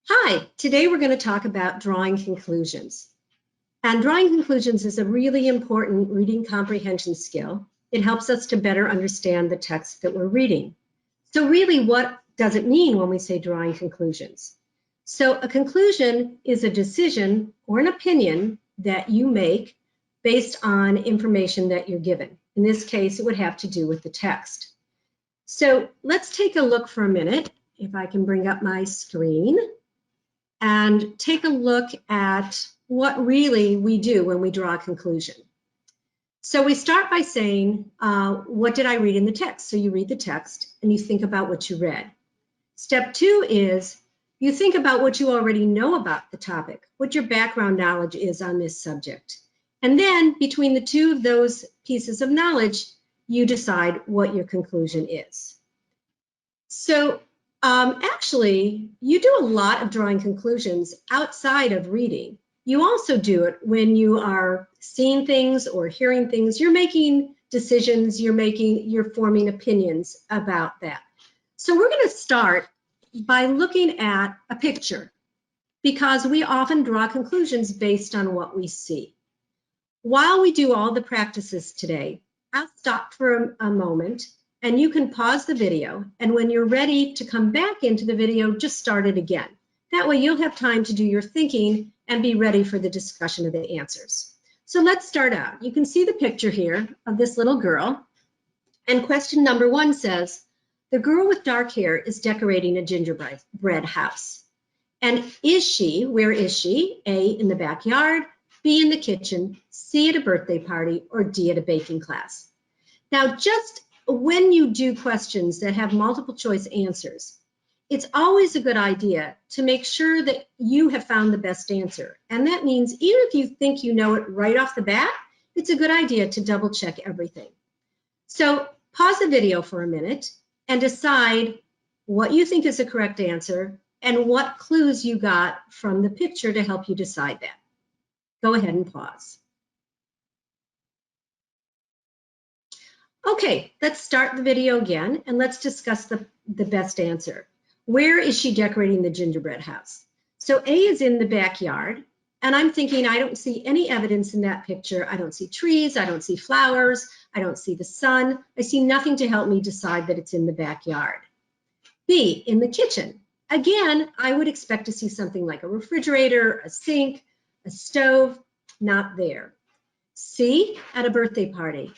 Hi, today we're going to talk about drawing conclusions. And drawing conclusions is a really important reading comprehension skill. It helps us to better understand the text that we're reading. So really, what does it mean when we say drawing conclusions? So a conclusion is a decision or an opinion that you make based on information that you're given. In this case, it would have to do with the text. So let's take a look for a minute, if I can bring up my screen, and take a look at what really we do when we draw a conclusion. So we start by saying, what did I read in the text? So you read the text and you think about what you read. Step two is you think about what you already know about the topic, what your background knowledge is on this subject. And then between the two of those pieces of knowledge, you decide what your conclusion is. So actually, you do a lot of drawing conclusions outside of reading. You also do it when you are seeing things or hearing things. You're making decisions, you're forming opinions about that. So we're going to start by looking at a picture, because we often draw conclusions based on what we see. While we do all the practices today, I'll stop for a moment, and you can pause the video, and when you're ready to come back into the video, just start it again. That way you'll have time to do your thinking and be ready for the discussion of the answers. So let's start out. You can see the picture here of this little girl, and question number one says, the girl with dark hair is decorating a gingerbread house. And where is she? A, in the backyard, B, in the kitchen, C, at a birthday party, or D, at a baking class. Now, just when you do questions that have multiple choice answers, it's always a good idea to make sure that you have found the best answer. And that means even if you think you know it right off the bat, it's a good idea to double check everything. So pause the video for a minute and decide what you think is the correct answer and what clues you got from the picture to help you decide that. Go ahead and pause. Okay, let's start the video again and let's discuss the best answer. Where is she decorating the gingerbread house? So A is in the backyard, and I'm thinking I don't see any evidence in that picture. I don't see trees, I don't see flowers, I don't see the sun. I see nothing to help me decide that it's in the backyard. B, in the kitchen. Again, I would expect to see something like a refrigerator, a sink, a stove, not there. C, at a birthday party.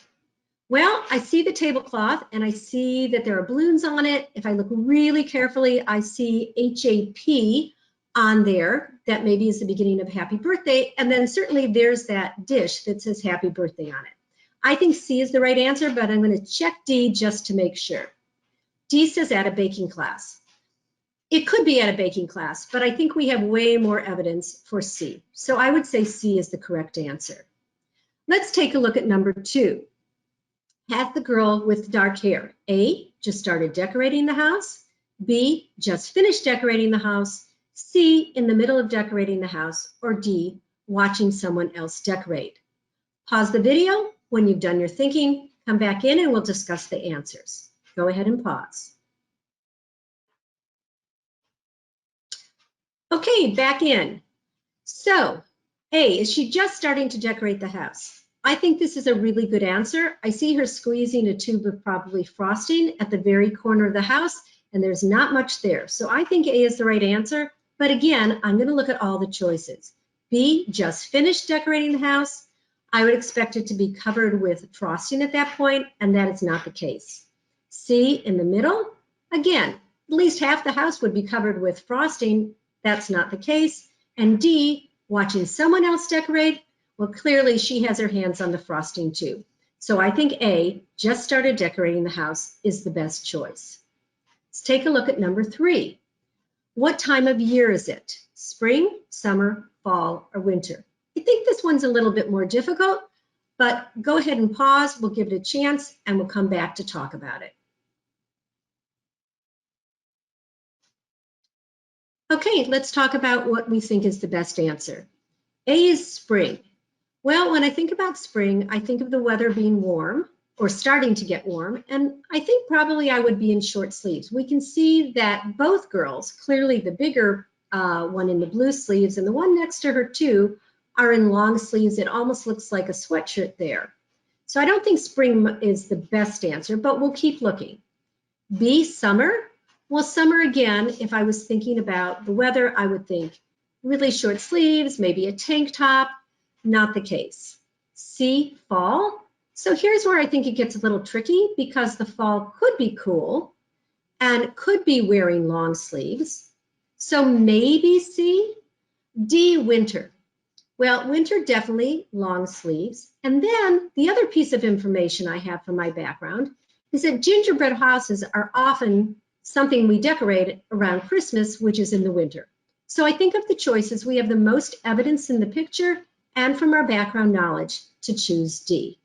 Well, I see the tablecloth and I see that there are balloons on it. If I look really carefully, I see HAP on there. That maybe is the beginning of happy birthday. And then certainly there's that dish that says happy birthday on it. I think C is the right answer, but I'm going to check D just to make sure. D says at a baking class. It could be at a baking class, but I think we have way more evidence for C. So I would say C is the correct answer. Let's take a look at number two. Has the girl with dark hair, A, just started decorating the house, B, just finished decorating the house, C, in the middle of decorating the house, or D, watching someone else decorate? Pause the video. When you've done your thinking, come back in and we'll discuss the answers. Go ahead and pause. Okay, back in. So, A, is she just starting to decorate the house? I think this is a really good answer. I see her squeezing a tube of probably frosting at the very corner of the house, and there's not much there. So I think A is the right answer. But again, I'm going to look at all the choices. B, just finished decorating the house. I would expect it to be covered with frosting at that point, and that is not the case. C, in the middle. Again, at least half the house would be covered with frosting. That's not the case. And D, watching someone else decorate. Well, clearly she has her hands on the frosting too. So I think A, just started decorating the house, is the best choice. Let's take a look at number three. What time of year is it? Spring, summer, fall, or winter? I think this one's a little bit more difficult, but go ahead and pause. We'll give it a chance and we'll come back to talk about it. Okay, let's talk about what we think is the best answer. A is spring. Well, when I think about spring, I think of the weather being warm or starting to get warm, and I think probably I would be in short sleeves. We can see that both girls, clearly the bigger one in the blue sleeves, and the one next to her too are in long sleeves. It almost looks like a sweatshirt there. So I don't think spring is the best answer, but we'll keep looking. B, summer. Well, summer again, if I was thinking about the weather, I would think really short sleeves, maybe a tank top. Not the case. C, fall. So here's where I think it gets a little tricky because the fall could be cool and could be wearing long sleeves. So maybe C. D, winter. Well, winter definitely long sleeves. And then the other piece of information I have from my background is that gingerbread houses are often something we decorate around Christmas, which is in the winter. So I think of the choices, we have the most evidence in the picture and from our background knowledge to choose D.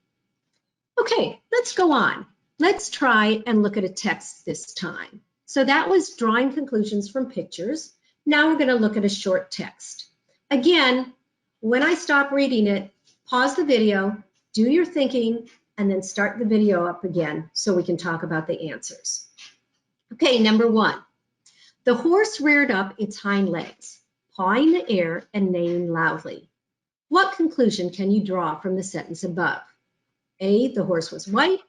Okay, let's go on. Let's try and look at a text this time. So that was drawing conclusions from pictures. Now we're going to look at a short text. Again, when I stop reading it, pause the video, do your thinking, and then start the video up again so we can talk about the answers. Okay, number 1. The horse reared up its hind legs, pawing the air and neighing loudly. What conclusion can you draw from the sentence above? A, the horse was white.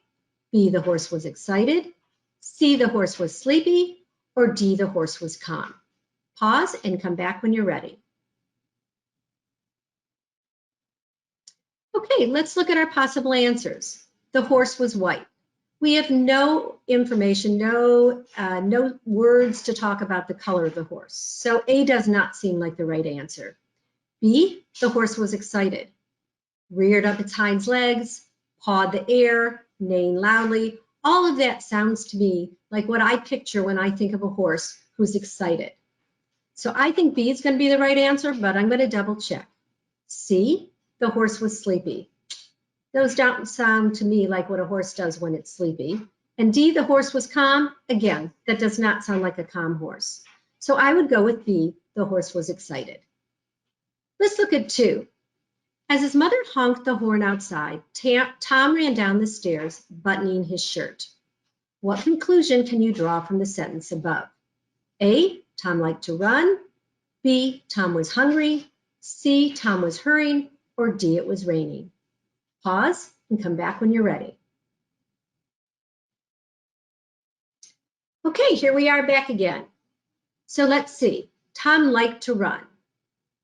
B, the horse was excited. C, the horse was sleepy. Or D, the horse was calm. Pause and come back when you're ready. Okay, let's look at our possible answers. The horse was white. We have no information, no words to talk about the color of the horse. So A does not seem like the right answer. B, the horse was excited. Reared up its hind legs, pawed the air, neighing loudly. All of that sounds to me like what I picture when I think of a horse who's excited. So I think B is going to be the right answer, but I'm going to double check. C, the horse was sleepy. Those don't sound to me like what a horse does when it's sleepy. And D, the horse was calm. Again, that does not sound like a calm horse. So I would go with B, the horse was excited. Let's look at 2. As his mother honked the horn outside, Tom ran down the stairs, buttoning his shirt. What conclusion can you draw from the sentence above? A, Tom liked to run. B, Tom was hungry. C, Tom was hurrying. Or D, it was raining. Pause and come back when you're ready. Okay, here we are back again. So let's see. Tom liked to run.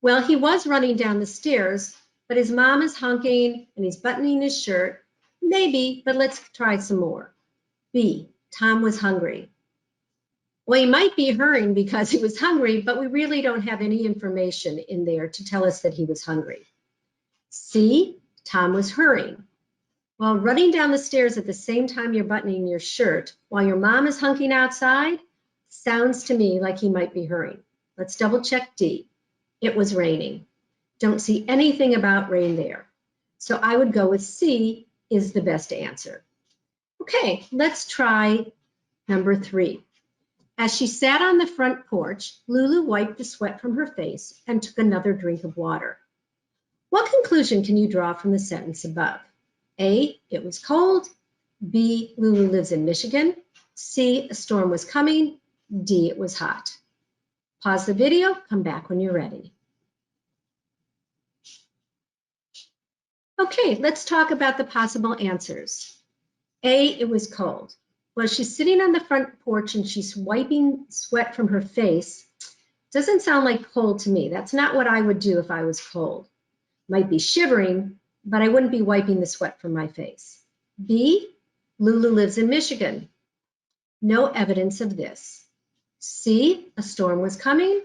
Well, he was running down the stairs, but his mom is honking and he's buttoning his shirt. Maybe, but let's try some more. B, Tom was hungry. Well, he might be hurrying because he was hungry, but we really don't have any information in there to tell us that he was hungry. C, Tom was hurrying. Well, running down the stairs at the same time you're buttoning your shirt while your mom is hunking outside sounds to me like he might be hurrying. Let's double check D. It was raining. Don't see anything about rain there. So I would go with C is the best answer. Okay, let's try number 3. As she sat on the front porch, Lulu wiped the sweat from her face and took another drink of water. What conclusion can you draw from the sentence above? A, it was cold. B, Lulu lives in Michigan. C, a storm was coming. D, it was hot. Pause the video, come back when you're ready. Okay, let's talk about the possible answers. A, it was cold. Well, she's sitting on the front porch and she's wiping sweat from her face. Doesn't sound like cold to me. That's not what I would do if I was cold. Might be shivering, but I wouldn't be wiping the sweat from my face. B, Lulu lives in Michigan. No evidence of this. C, a storm was coming.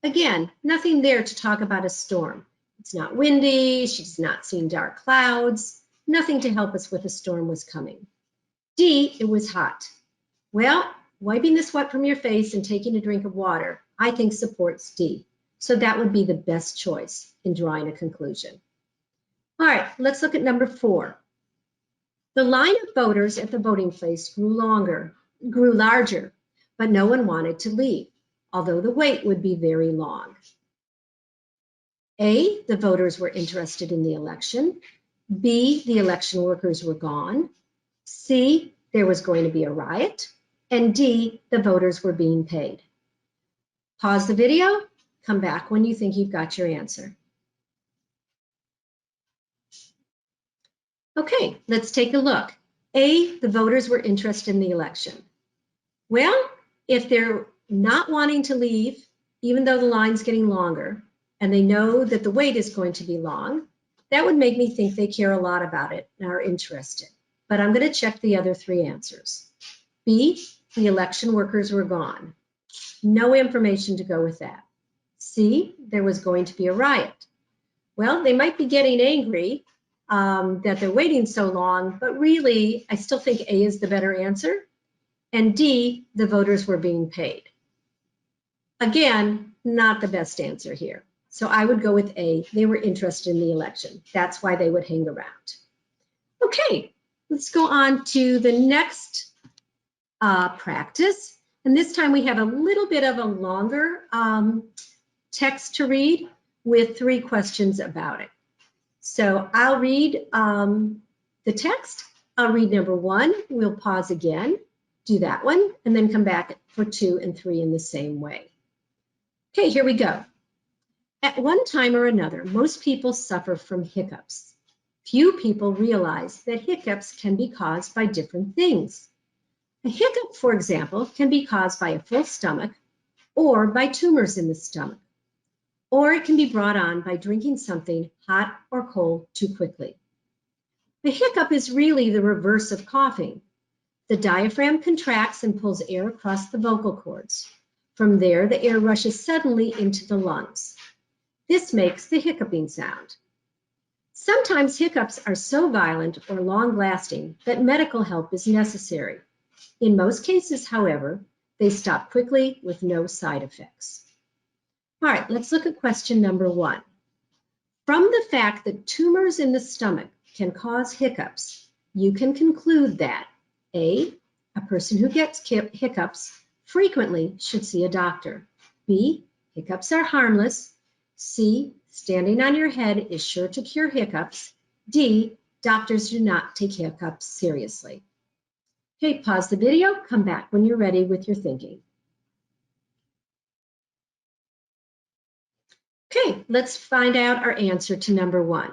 Again, nothing there to talk about a storm. It's not windy, she's not seen dark clouds, nothing to help us with a storm was coming. D, it was hot. Well, wiping the sweat from your face and taking a drink of water, I think supports D. So that would be the best choice in drawing a conclusion. All right, let's look at number 4. The line of voters at the voting place grew larger, but no one wanted to leave, although the wait would be very long. A, the voters were interested in the election. B, the election workers were gone. C, there was going to be a riot. And D, the voters were being paid. Pause the video, come back when you think you've got your answer. Okay, let's take a look. A, the voters were interested in the election. Well, if they're not wanting to leave, even though the line's getting longer, and they know that the wait is going to be long, that would make me think they care a lot about it and are interested. But I'm going to check the other three answers. B, the election workers were gone. No information to go with that. C, there was going to be a riot. Well, they might be getting angry that they're waiting so long, but really, I still think A is the better answer. And D, the voters were being paid. Again, not the best answer here. So I would go with A, they were interested in the election. That's why they would hang around. Okay, let's go on to the next practice. And this time we have a little bit of a longer text to read with 3 questions about it. So I'll read the text. I'll read number 1. We'll pause again, do that one, and then come back for 2 and 3 in the same way. Okay, here we go. At one time or another, most people suffer from hiccups. Few people realize that hiccups can be caused by different things. A hiccup, for example, can be caused by a full stomach or by tumors in the stomach. Or it can be brought on by drinking something hot or cold too quickly. The hiccup is really the reverse of coughing. The diaphragm contracts and pulls air across the vocal cords. From there, the air rushes suddenly into the lungs. This makes the hiccuping sound. Sometimes hiccups are so violent or long-lasting that medical help is necessary. In most cases, however, they stop quickly with no side effects. All right, let's look at question number 1. From the fact that tumors in the stomach can cause hiccups, you can conclude that A, a person who gets hiccups frequently should see a doctor. B, hiccups are harmless. C, standing on your head is sure to cure hiccups. D, doctors do not take hiccups seriously. Okay, pause the video, come back when you're ready with your thinking. Okay, let's find out our answer to number 1.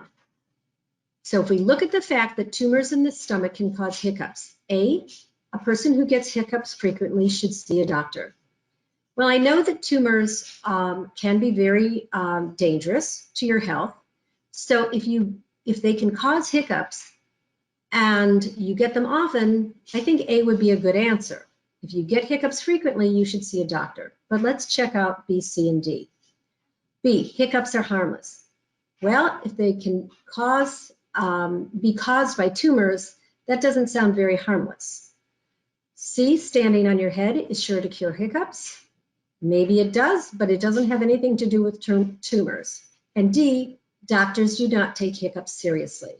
So if we look at the fact that tumors in the stomach can cause hiccups, A, a person who gets hiccups frequently should see a doctor. Well, I know that tumors can be very dangerous to your health. So if they can cause hiccups and you get them often, I think A would be a good answer. If you get hiccups frequently, you should see a doctor. But let's check out B, C, and D. B, hiccups are harmless. Well, if they can be caused by tumors, that doesn't sound very harmless. C, standing on your head is sure to cure hiccups. Maybe it does, but it doesn't have anything to do with tumors. And D, doctors do not take hiccups seriously.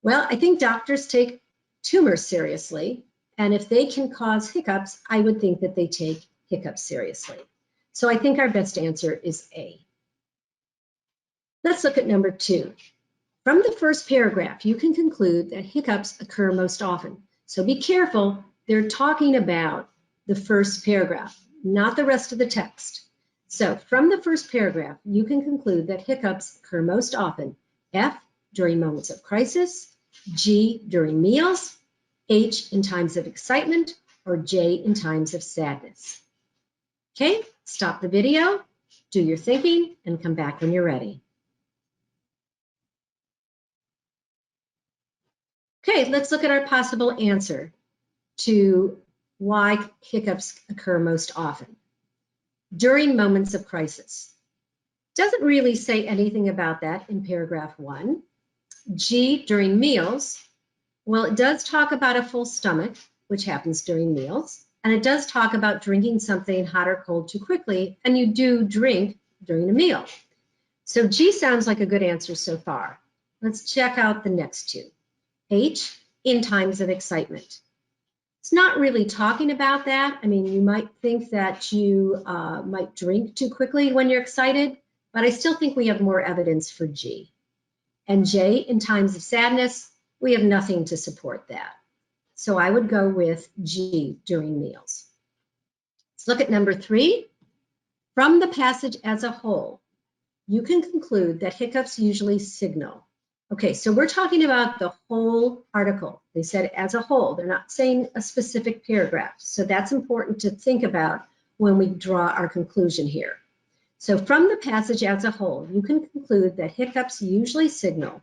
Well, I think doctors take tumors seriously, and if they can cause hiccups, I would think that they take hiccups seriously. So I think our best answer is A. Let's look at number 2. From the first paragraph, you can conclude that hiccups occur most often. So be careful, they're talking about the first paragraph, not the rest of the text. So from the first paragraph, you can conclude that hiccups occur most often. F, during moments of crisis. G, during meals. H, in times of excitement. Or J, in times of sadness. Okay, stop the video, do your thinking, and come back when you're ready. Okay, let's look at our possible answer to why hiccups occur most often. During moments of crisis. Doesn't really say anything about that in paragraph 1. G, during meals. Well, it does talk about a full stomach, which happens during meals. And it does talk about drinking something hot or cold too quickly, and you do drink during a meal. So G sounds like a good answer so far. Let's check out the next 2. H, in times of excitement. It's not really talking about that. I mean, you might think that you might drink too quickly when you're excited, but I still think we have more evidence for G. And J, in times of sadness, we have nothing to support that. So I would go with G, during meals. Let's look at number 3. From the passage as a whole, you can conclude that hiccups usually signal. Okay, so we're talking about the whole article. They said as a whole. They're not saying a specific paragraph. So that's important to think about when we draw our conclusion here. So from the passage as a whole, you can conclude that hiccups usually signal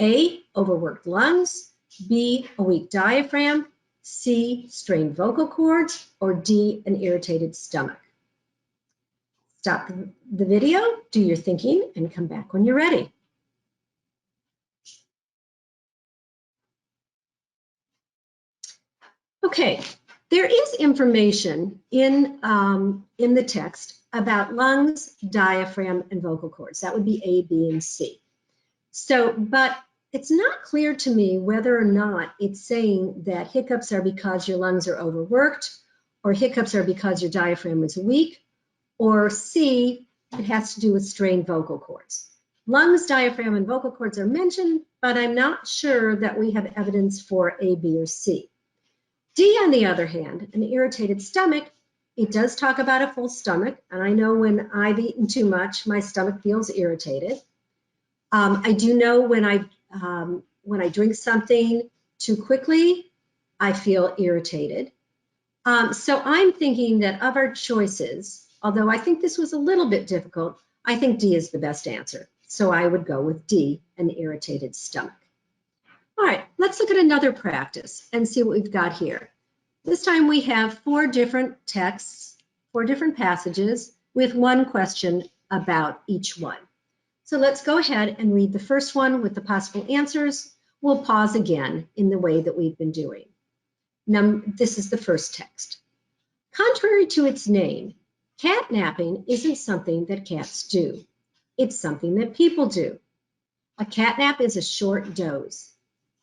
A, overworked lungs, B, a weak diaphragm, C, strained vocal cords, or D, an irritated stomach. Stop the video, do your thinking, and come back when you're ready. Okay, there is information in the text about lungs, diaphragm, and vocal cords. That would be A, B, and C. So, but it's not clear to me whether or not it's saying that hiccups are because your lungs are overworked, or hiccups are because your diaphragm is weak, or C, it has to do with strained vocal cords. Lungs, diaphragm, and vocal cords are mentioned, but I'm not sure that we have evidence for A, B, or C. D, on the other hand, an irritated stomach, it does talk about a full stomach, and I know when I've eaten too much, my stomach feels irritated. I do know when I drink something too quickly, I feel irritated. So I'm thinking that of our choices, although I think this was a little bit difficult, I think D is the best answer. So I would go with D, an irritated stomach. All right, let's look at another practice and see what we've got here. This time we have 4 different texts, 4 different passages with one question about each one. So let's go ahead and read the first one with the possible answers. We'll pause again in the way that we've been doing. Now, this is the first text. Contrary to its name, catnapping isn't something that cats do. It's something that people do. A catnap is a short doze.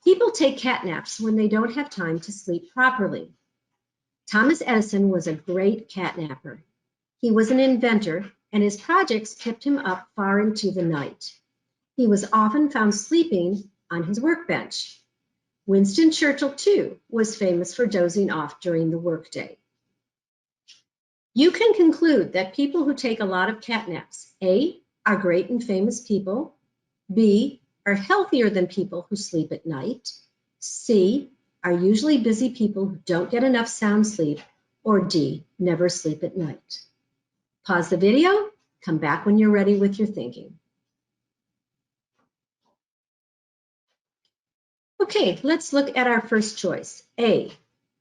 People take catnaps when they don't have time to sleep properly. Thomas Edison was a great catnapper. He was an inventor, and his projects kept him up far into the night. He was often found sleeping on his workbench. Winston Churchill, too, was famous for dozing off during the workday. You can conclude that people who take a lot of catnaps, A, are great and famous people, B, are healthier than people who sleep at night, C, are usually busy people who don't get enough sound sleep, or D, never sleep at night. Pause the video, come back when you're ready with your thinking. Okay, let's look at our first choice, A.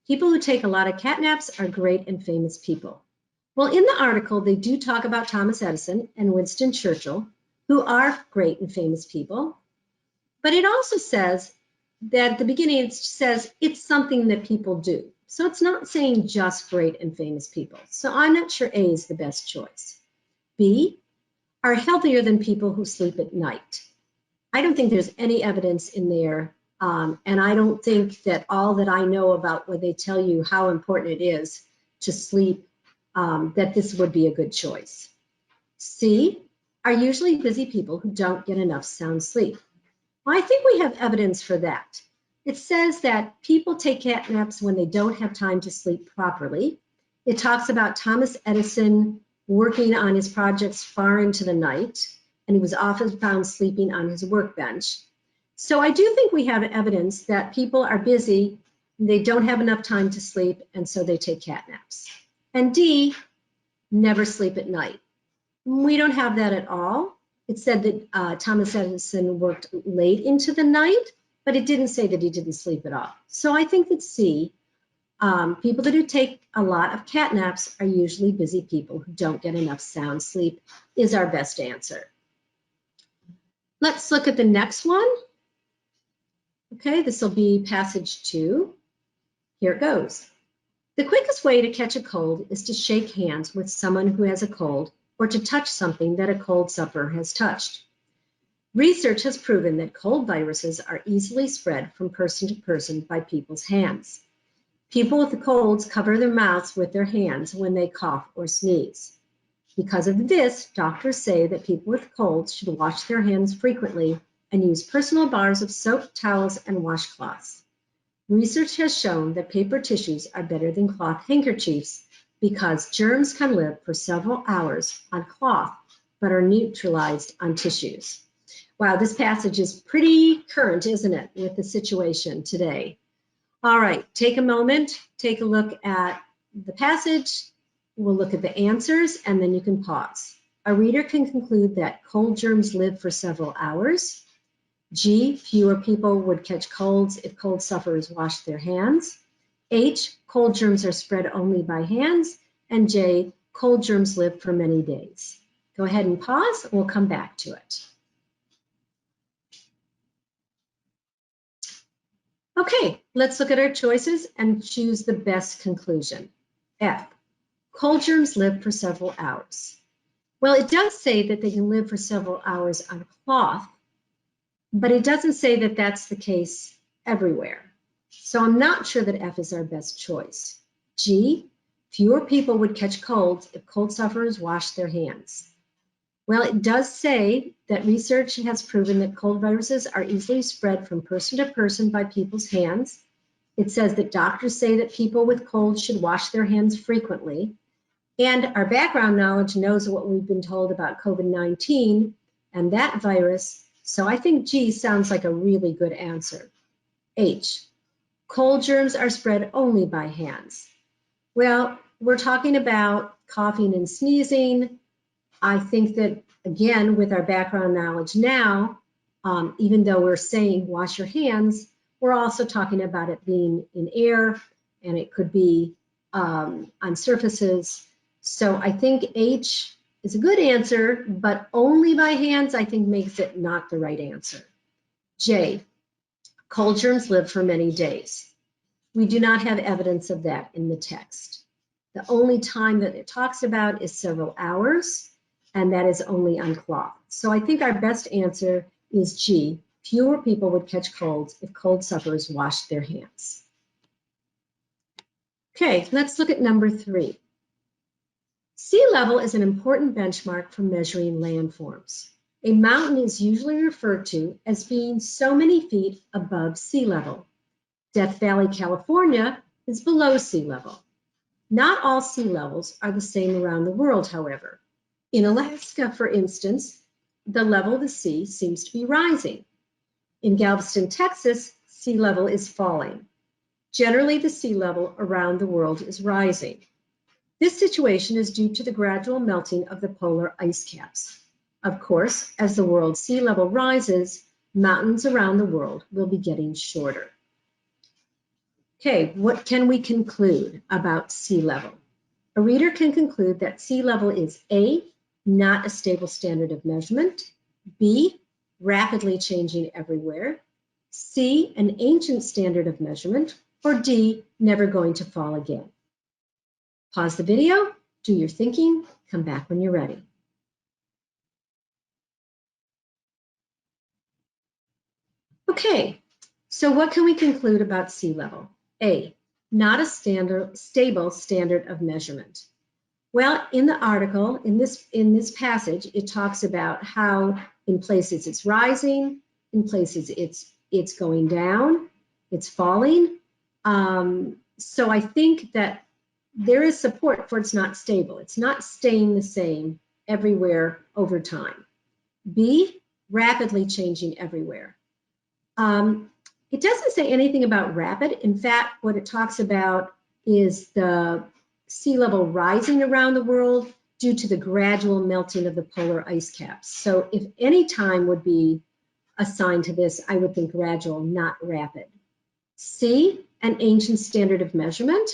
People who take a lot of catnaps are great and famous people. Well, in the article, they do talk about Thomas Edison and Winston Churchill, who are great and famous people. But it also says that at the beginning, it says it's something that people do. So it's not saying just great and famous people. So I'm not sure A is the best choice. B, are healthier than people who sleep at night. I don't think there's any evidence in there. And I don't think that all that I know about when they tell you how important it is to sleep, that this would be a good choice. C, are usually busy people who don't get enough sound sleep. Well, I think we have evidence for that. It says that people take catnaps when they don't have time to sleep properly. It talks about Thomas Edison working on his projects far into the night, and he was often found sleeping on his workbench. So I do think we have evidence that people are busy, they don't have enough time to sleep, and so they take catnaps. And D, never sleep at night. We don't have that at all. It said that Thomas Edison worked late into the night, but it didn't say that he didn't sleep at all. So I think that C, people that do take a lot of catnaps are usually busy people who don't get enough sound sleep is our best answer. Let's look at the next one. Okay, this will be passage 2. Here it goes. The quickest way to catch a cold is to shake hands with someone who has a cold or to touch something that a cold sufferer has touched. Research has proven that cold viruses are easily spread from person to person by people's hands. People with colds cover their mouths with their hands when they cough or sneeze. Because of this, doctors say that people with colds should wash their hands frequently and use personal bars of soap, towels, and washcloths. Research has shown that paper tissues are better than cloth handkerchiefs because germs can live for several hours on cloth but are neutralized on tissues. Wow, this passage is pretty current, isn't it, with the situation today? All right, take a moment, take a look at the passage. We'll look at the answers, and then you can pause. A reader can conclude that cold germs live for several hours. G, fewer people would catch colds if cold sufferers washed their hands. H, cold germs are spread only by hands. And J, cold germs live for many days. Go ahead and pause, and we'll come back to it. Okay, let's look at our choices and choose the best conclusion. F, cold germs live for several hours. Well, it does say that they can live for several hours on cloth, but it doesn't say that that's the case everywhere. So I'm not sure that F is our best choice. G, fewer people would catch colds if cold sufferers washed their hands. Well, it does say that research has proven that cold viruses are easily spread from person to person by people's hands. It says that doctors say that people with colds should wash their hands frequently. And our background knowledge knows what we've been told about COVID-19 and that virus. So I think G sounds like a really good answer. H, cold germs are spread only by hands. Well, we're talking about coughing and sneezing. I think that, again, with our background knowledge now, even though we're saying wash your hands, we're also talking about it being in air, and it could be on surfaces. So I think H is a good answer, but only by hands, I think, makes it not the right answer. J, cold germs live for many days. We do not have evidence of that in the text. The only time that it talks about is several hours, and that is only on cloth. So I think our best answer is G, fewer people would catch colds if cold sufferers washed their hands. Okay, let's look at number 3. Sea level is an important benchmark for measuring landforms. A mountain is usually referred to as being so many feet above sea level. Death Valley, California is below sea level. Not all sea levels are the same around the world, however. In Alaska, for instance, the level of the sea seems to be rising. In Galveston, Texas, sea level is falling. Generally, the sea level around the world is rising. This situation is due to the gradual melting of the polar ice caps. Of course, as the world's sea level rises, mountains around the world will be getting shorter. Okay, what can we conclude about sea level? A reader can conclude that sea level is A, not a stable standard of measurement, B, rapidly changing everywhere, C, an ancient standard of measurement, or D, never going to fall again. Pause the video, do your thinking, come back when you're ready. Okay, so what can we conclude about sea level? A, not a stable standard of measurement. Well, in the article, in this passage, it talks about how in places it's rising, in places it's going down, it's falling. So I think that there is support for it's not stable. It's not staying the same everywhere over time. B, rapidly changing everywhere. It doesn't say anything about rapid. In fact, what it talks about is the sea level rising around the world due to the gradual melting of the polar ice caps. So if any time would be assigned to this, I would think gradual, not rapid. C, an ancient standard of measurement,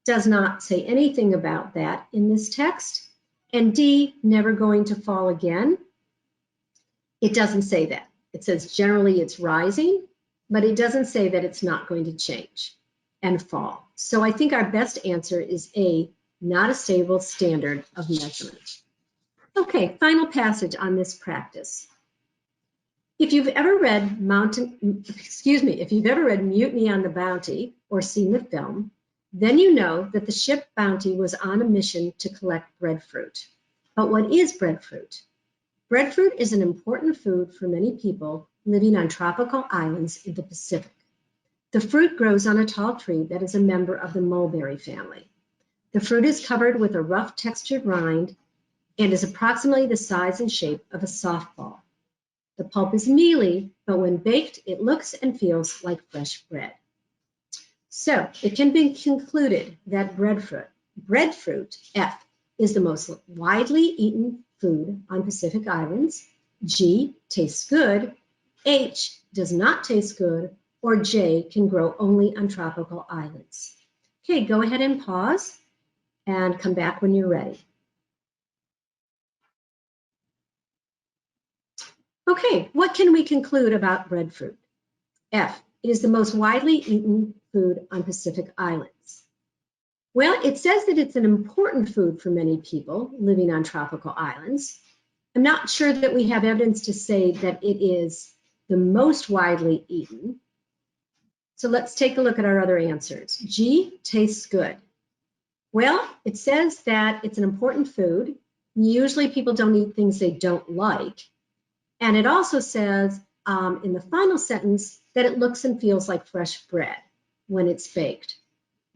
does not say anything about that in this text. And D, never going to fall again. It doesn't say that. It says generally it's rising, but it doesn't say that it's not going to change and fall. So I think our best answer is A, not a stable standard of measurement. Okay, final passage on this practice. If you've ever read if you've ever read Mutiny on the Bounty or seen the film, then you know that the ship Bounty was on a mission to collect breadfruit. But what is breadfruit? Breadfruit is an important food for many people living on tropical islands in the Pacific. The fruit grows on a tall tree that is a member of the mulberry family. The fruit is covered with a rough textured rind and is approximately the size and shape of a softball. The pulp is mealy, but when baked, it looks and feels like fresh bread. So it can be concluded that breadfruit, F, is the most widely eaten food on Pacific Islands. G, tastes good. H, does not taste good. Or J, can grow only on tropical islands. Okay, go ahead and pause and come back when you're ready. Okay, what can we conclude about breadfruit? F, it is the most widely eaten food on Pacific Islands. Well, it says that it's an important food for many people living on tropical islands. I'm not sure that we have evidence to say that it is the most widely eaten. So let's take a look at our other answers. G, tastes good. Well, it says that it's an important food. Usually people don't eat things they don't like. And it also says in the final sentence that it looks and feels like fresh bread when it's baked.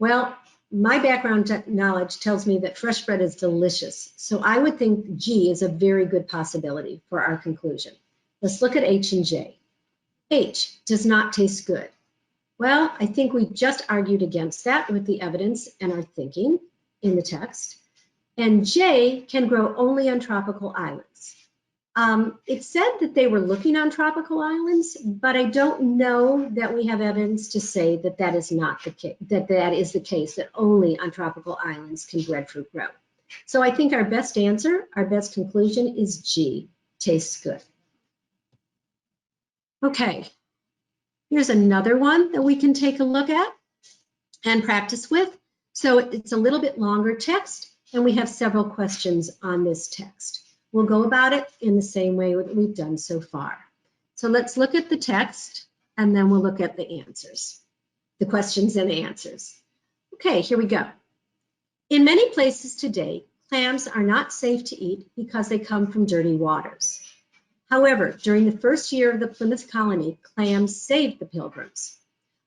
Well, my background knowledge tells me that fresh bread is delicious. So I would think G is a very good possibility for our conclusion. Let's look at H and J. H, does not taste good. Well, I think we just argued against that with the evidence and our thinking in the text. And J, can grow only on tropical islands. It said that they were looking on tropical islands, but I don't know that we have evidence to say that that is not the case, that is the case, that only on tropical islands can breadfruit grow. So I think our best answer, our best conclusion is G, tastes good. Okay, here's another one that we can take a look at and practice with. So it's a little bit longer text, and we have several questions on this text. We'll go about it in the same way that we've done so far. So let's look at the text, and then we'll look at the answers, the questions and the answers. Okay, here we go. In many places today, clams are not safe to eat because they come from dirty waters. However, during the first year of the Plymouth colony, clams saved the Pilgrims.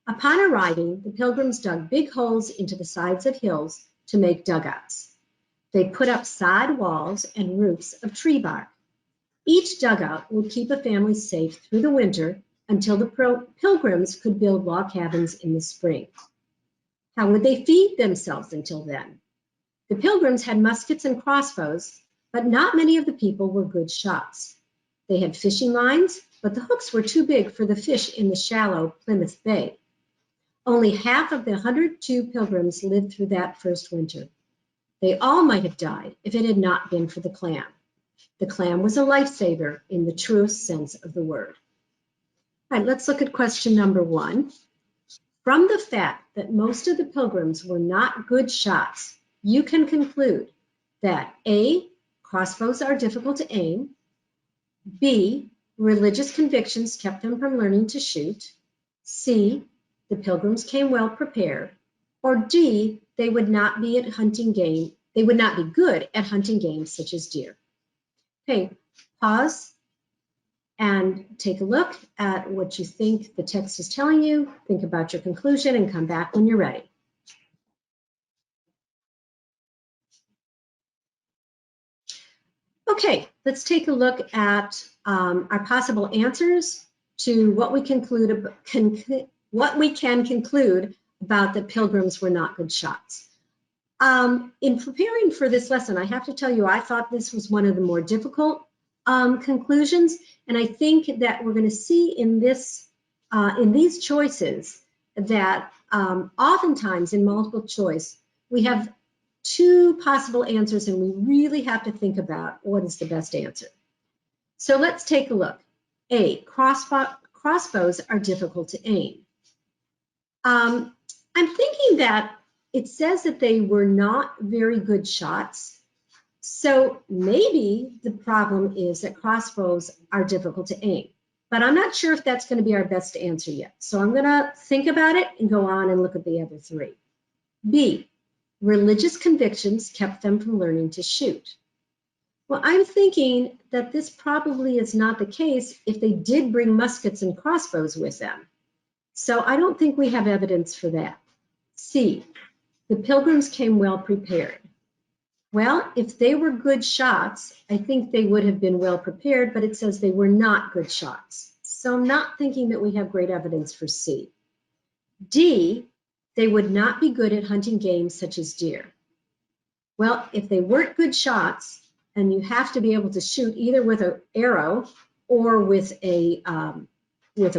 Upon arriving, the Pilgrims dug big holes into the sides of hills to make dugouts. They put up sod walls and roofs of tree bark. Each dugout would keep a family safe through the winter until the Pilgrims could build log cabins in the spring. How would they feed themselves until then? The Pilgrims had muskets and crossbows, but not many of the people were good shots. They had fishing lines, but the hooks were too big for the fish in the shallow Plymouth Bay. Only half of the 102 Pilgrims lived through that first winter. They all might have died if it had not been for the clam. The clam was a lifesaver in the truest sense of the word. All right, let's look at question number 1. From the fact that most of the Pilgrims were not good shots, you can conclude that A, crossbows are difficult to aim, B, religious convictions kept them from learning to shoot, C, the Pilgrims came well prepared, or D, they would not be good at hunting game such as deer. Okay, pause and take a look at what you think the text is telling you. Think about your conclusion and come back when you're ready. Okay, let's take a look at our possible answers to what we can conclude about the Pilgrims were not good shots. In preparing for this lesson, I have to tell you, I thought this was one of the more difficult conclusions, and I think that we're going to see in these choices that oftentimes in multiple choice, we have 2 possible answers, and we really have to think about what is the best answer. So let's take a look. A, crossbows are difficult to aim. I'm thinking that it says that they were not very good shots. So maybe the problem is that crossbows are difficult to aim, but I'm not sure if that's going to be our best answer yet. So I'm going to think about it and go on and look at the other 3. B, religious convictions kept them from learning to shoot. Well, I'm thinking that this probably is not the case if they did bring muskets and crossbows with them. So I don't think we have evidence for that. C, The Pilgrims came well prepared. Well, if they were good shots, I think they would have been well prepared, but it says they were not good shots. So I'm not thinking that we have great evidence for C. D, they would not be good at hunting game such as deer. Well, if they weren't good shots, and you have to be able to shoot either with an arrow or with a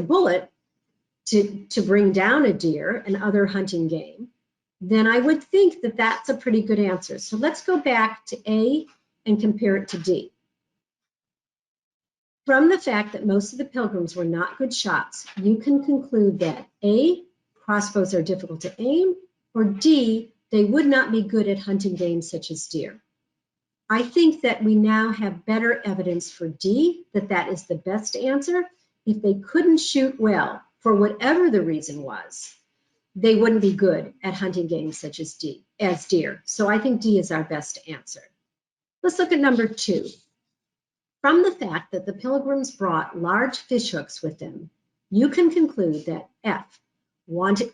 bullet to bring down a deer and other hunting game, then I would think that that's a pretty good answer. So let's go back to A and compare it to D. From the fact that most of the Pilgrims were not good shots, you can conclude that A, crossbows are difficult to aim, or D, they would not be good at hunting game such as deer. I think that we now have better evidence for D, that is the best answer. If they couldn't shoot well, for whatever the reason was, they wouldn't be good at hunting game such as deer. So I think D is our best answer. Let's look at number 2. From the fact that the Pilgrims brought large fish hooks with them, you can conclude that F wanted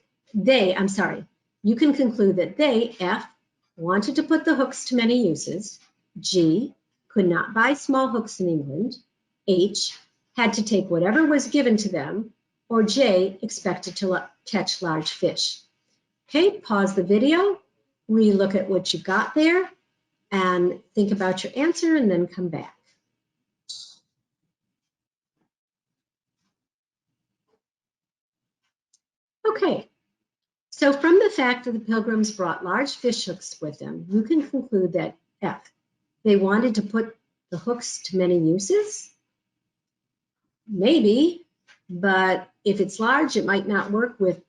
to put the hooks to many uses, G could not buy small hooks in England, H had to take whatever was given to them, or J expected to catch large fish. Okay, pause the video, re-look at what you got there, and think about your answer, and then come back. Okay, so from the fact that the Pilgrims brought large fish hooks with them, you can conclude that F, they wanted to put the hooks to many uses. Maybe, but if it's large, it might not work with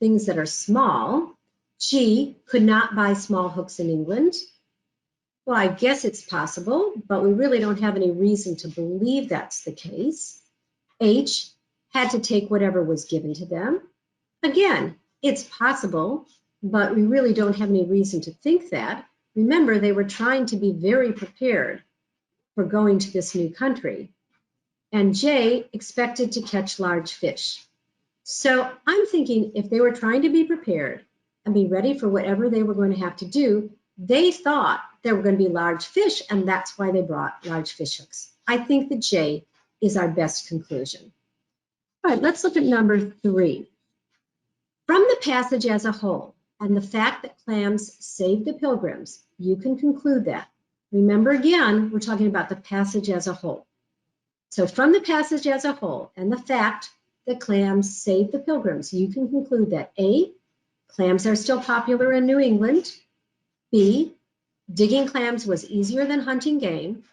things that are small. G, could not buy small hooks in England. Well, I guess it's possible, but we really don't have any reason to believe that's the case. H, had to take whatever was given to them. Again, it's possible, but we really don't have any reason to think that. Remember, they were trying to be very prepared for going to this new country. And J expected to catch large fish. So I'm thinking if they were trying to be prepared and be ready for whatever they were going to have to do, they thought there were going to be large fish, and that's why they brought large fish hooks. I think that J is our best conclusion. All right, let's look at number 3. From the passage as a whole and the fact that clams saved the Pilgrims, you can conclude that. Remember again, we're talking about the passage as a whole. So from the passage as a whole and the fact that clams saved the Pilgrims, you can conclude that A, clams are still popular in New England. B, digging clams was easier than hunting game.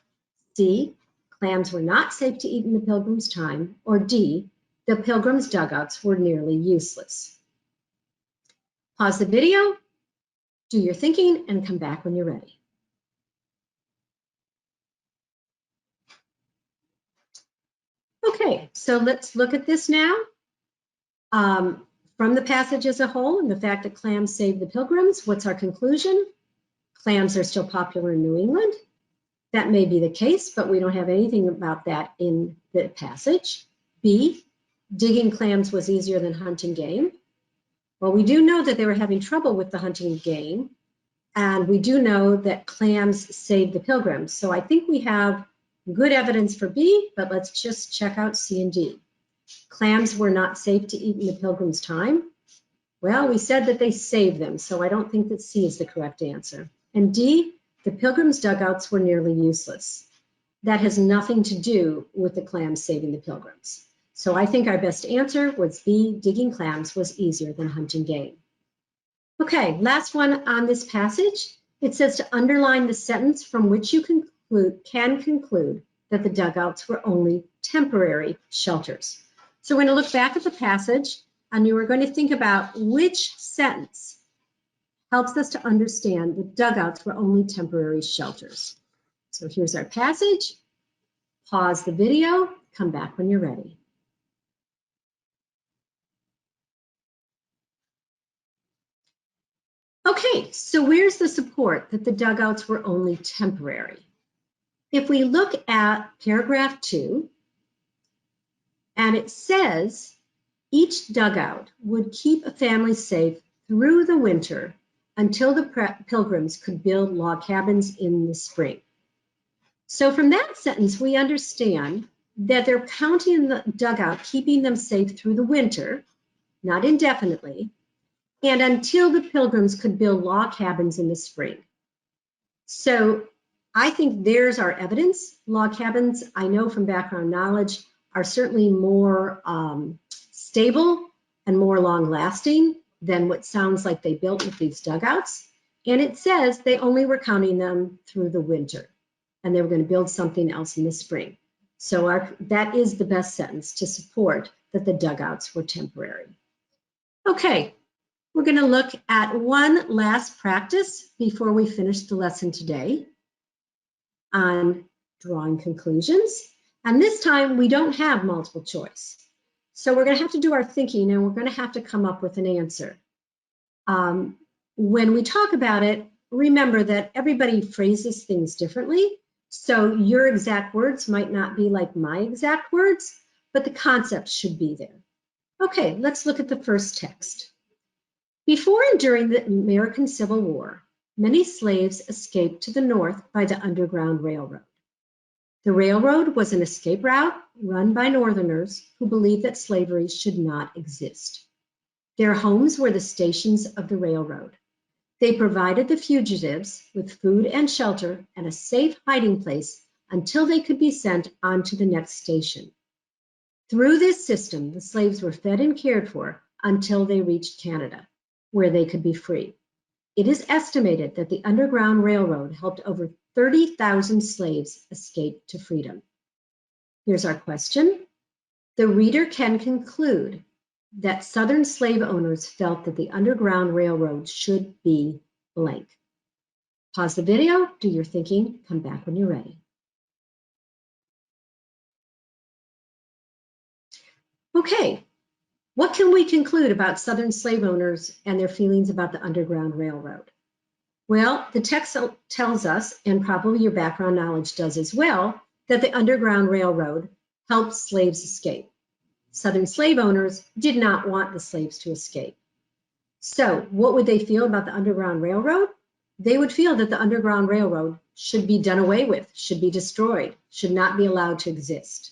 C, clams were not safe to eat in the Pilgrims' time. Or D, the Pilgrims' dugouts were nearly useless. Pause the video, do your thinking, and come back when you're ready. Okay, so let's look at this now. From the passage as a whole and the fact that clams saved the Pilgrims, what's our conclusion? Clams are still popular in New England. That may be the case, but we don't have anything about that in the passage. B, digging clams was easier than hunting game. Well, we do know that they were having trouble with the hunting game, and we do know that clams saved the Pilgrims. So I think we have good evidence for B, but let's just check out C and D. Clams were not safe to eat in the Pilgrims' time. Well, we said that they saved them, so I don't think that C is the correct answer. And D, the Pilgrims' dugouts were nearly useless. That has nothing to do with the clams saving the Pilgrims. So I think our best answer was B, digging clams was easier than hunting game. Okay, last one on this passage. It says to underline the sentence from which you can conclude that the dugouts were only temporary shelters. So we're going to look back at the passage, and you are going to think about which sentence helps us to understand that dugouts were only temporary shelters. So here's our passage. Pause the video, come back when you're ready. Okay, so where's the support that the dugouts were only temporary? If we look at paragraph 2, and it says each dugout would keep a family safe through the winter until the Pilgrims could build log cabins in the spring. So from that sentence, we understand that they're counting the dugout, keeping them safe through the winter, not indefinitely, and until the Pilgrims could build log cabins in the spring. So I think there's our evidence. Log cabins, I know from background knowledge, are certainly more stable and more long-lasting than what sounds like they built with these dugouts. And it says they only were counting them through the winter, and they were going to build something else in the spring. So that is the best sentence to support that the dugouts were temporary. Okay, we're going to look at one last practice before we finish the lesson today on drawing conclusions. And this time we don't have multiple choice. So we're going to have to do our thinking, and we're going to have to come up with an answer. When we talk about it, remember that everybody phrases things differently. So your exact words might not be like my exact words, but the concept should be there. Okay, let's look at the first text. Before and during the American Civil War, many slaves escaped to the north by the Underground Railroad. The railroad was an escape route run by Northerners who believed that slavery should not exist. Their homes were the stations of the railroad. They provided the fugitives with food and shelter and a safe hiding place until they could be sent on to the next station. Through this system, the slaves were fed and cared for until they reached Canada, where they could be free. It is estimated that the Underground Railroad helped over 30,000 slaves escape to freedom. Here's our question. The reader can conclude that Southern slave owners felt that the Underground Railroad should be blank. Pause the video, do your thinking, come back when you're ready. Okay, what can we conclude about Southern slave owners and their feelings about the Underground Railroad? Well, the text tells us, and probably your background knowledge does as well, that the Underground Railroad helped slaves escape. Southern slave owners did not want the slaves to escape. So what would they feel about the Underground Railroad? They would feel that the Underground Railroad should be done away with, should be destroyed, should not be allowed to exist.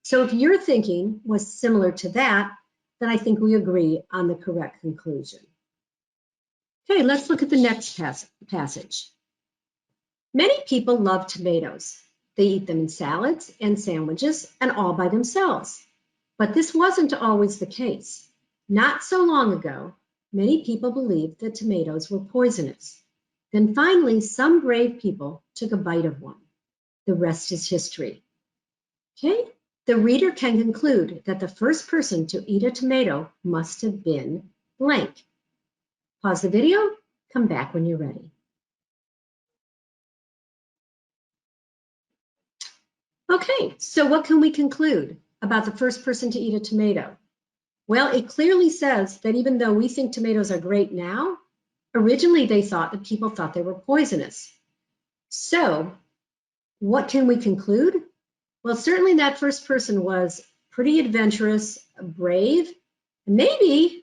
So if your thinking was similar to that, then I think we agree on the correct conclusion. Okay, let's look at the next passage. Many people love tomatoes. They eat them in salads and sandwiches and all by themselves. But this wasn't always the case. Not so long ago, many people believed that tomatoes were poisonous. Then finally, some brave people took a bite of one. The rest is history. Okay, the reader can conclude that the first person to eat a tomato must have been blank. Pause the video, come back when you're ready. Okay, so what can we conclude about the first person to eat a tomato? Well, it clearly says that even though we think tomatoes are great now, originally they thought that people thought they were poisonous. So what can we conclude? Well, certainly that first person was pretty adventurous, brave. Maybe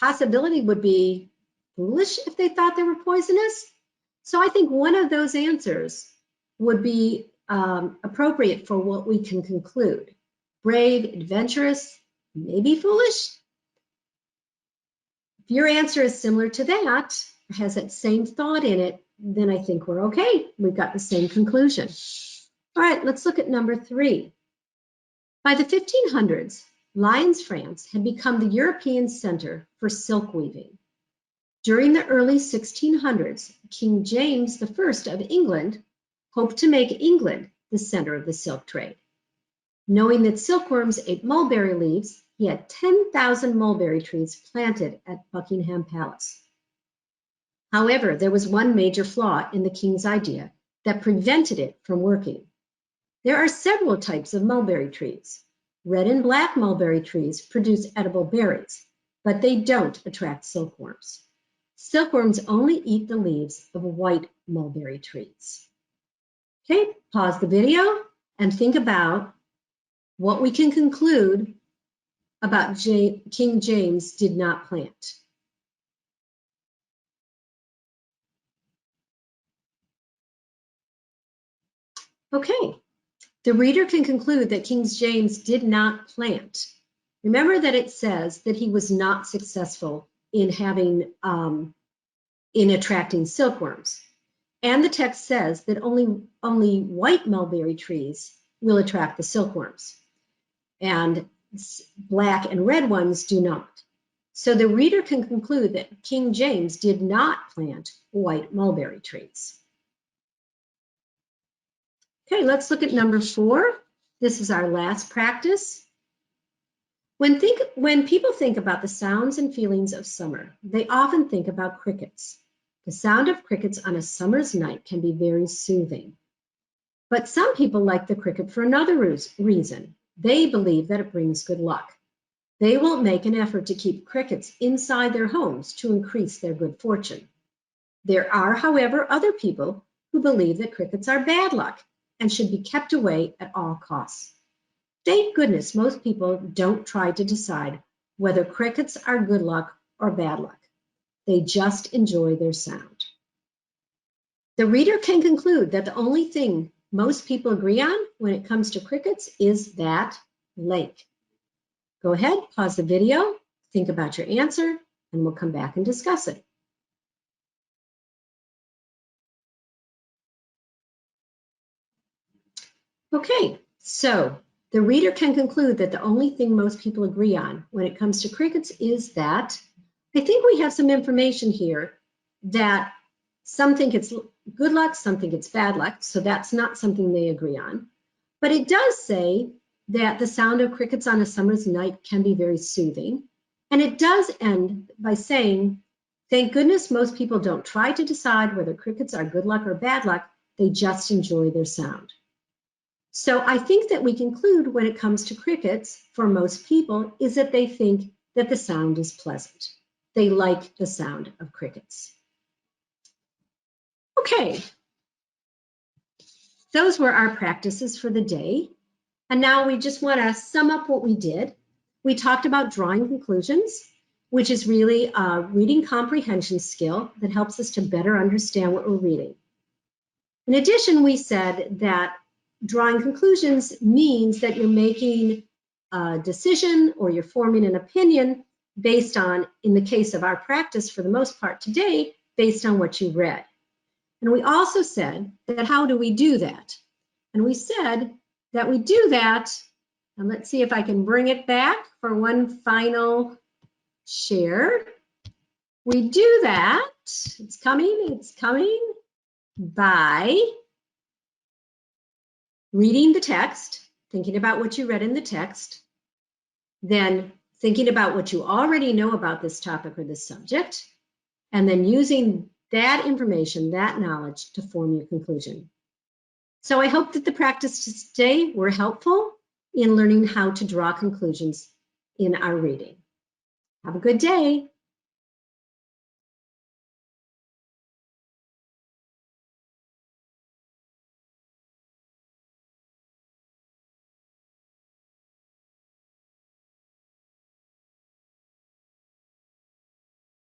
possibility would be foolish if they thought they were poisonous. So I think one of those answers would be appropriate for what we can conclude. Brave, adventurous, maybe foolish. If your answer is similar to that, or has that same thought in it, then I think we're okay. We've got the same conclusion. All right, let's look at number 3. By the 1500s, Lyons, France had become the European center for silk weaving. During the early 1600s, King James I of England hoped to make England the center of the silk trade. Knowing that silkworms ate mulberry leaves, he had 10,000 mulberry trees planted at Buckingham Palace. However, there was one major flaw in the king's idea that prevented it from working. There are several types of mulberry trees. Red and black mulberry trees produce edible berries, but they don't attract silkworms. Silkworms only eat the leaves of white mulberry trees. Okay, pause the video and think about what we can conclude about King James did not plant. Okay, the reader can conclude that King James did not plant. Remember that it says that he was not successful in attracting silkworms. And the text says that only white mulberry trees will attract the silkworms, and black and red ones do not. So the reader can conclude that King James did not plant white mulberry trees. Okay, let's look at number 4. This is our last practice. When people think about the sounds and feelings of summer, they often think about crickets. The sound of crickets on a summer's night can be very soothing. But some people like the cricket for another reason. They believe that it brings good luck. They will make an effort to keep crickets inside their homes to increase their good fortune. There are, however, other people who believe that crickets are bad luck and should be kept away at all costs. Thank goodness most people don't try to decide whether crickets are good luck or bad luck. They just enjoy their sound. The reader can conclude that the only thing most people agree on when it comes to crickets is that lake. Go ahead, pause the video, think about your answer, and we'll come back and discuss it. Okay, so the reader can conclude that the only thing most people agree on when it comes to crickets is that I think we have some information here that some think it's good luck, some think it's bad luck, so that's not something they agree on. But it does say that the sound of crickets on a summer's night can be very soothing. And it does end by saying, thank goodness most people don't try to decide whether crickets are good luck or bad luck, they just enjoy their sound. So I think that we conclude when it comes to crickets, for most people, is that they think that the sound is pleasant. They like the sound of crickets. Okay, those were our practices for the day. And now we just want to sum up what we did. We talked about drawing conclusions, which is really a reading comprehension skill that helps us to better understand what we're reading. In addition, we said that drawing conclusions means that you're making a decision or you're forming an opinion based on, in the case of our practice for the most part today, based on what you read. And we also said that how do we do that? And we said that we do that, and let's see if I can bring it back for one final share. We do that, it's coming, by reading the text, thinking about what you read in the text, then thinking about what you already know about this topic or this subject, and then using that information, that knowledge, to form your conclusion. So I hope that the practices today were helpful in learning how to draw conclusions in our reading. Have a good day.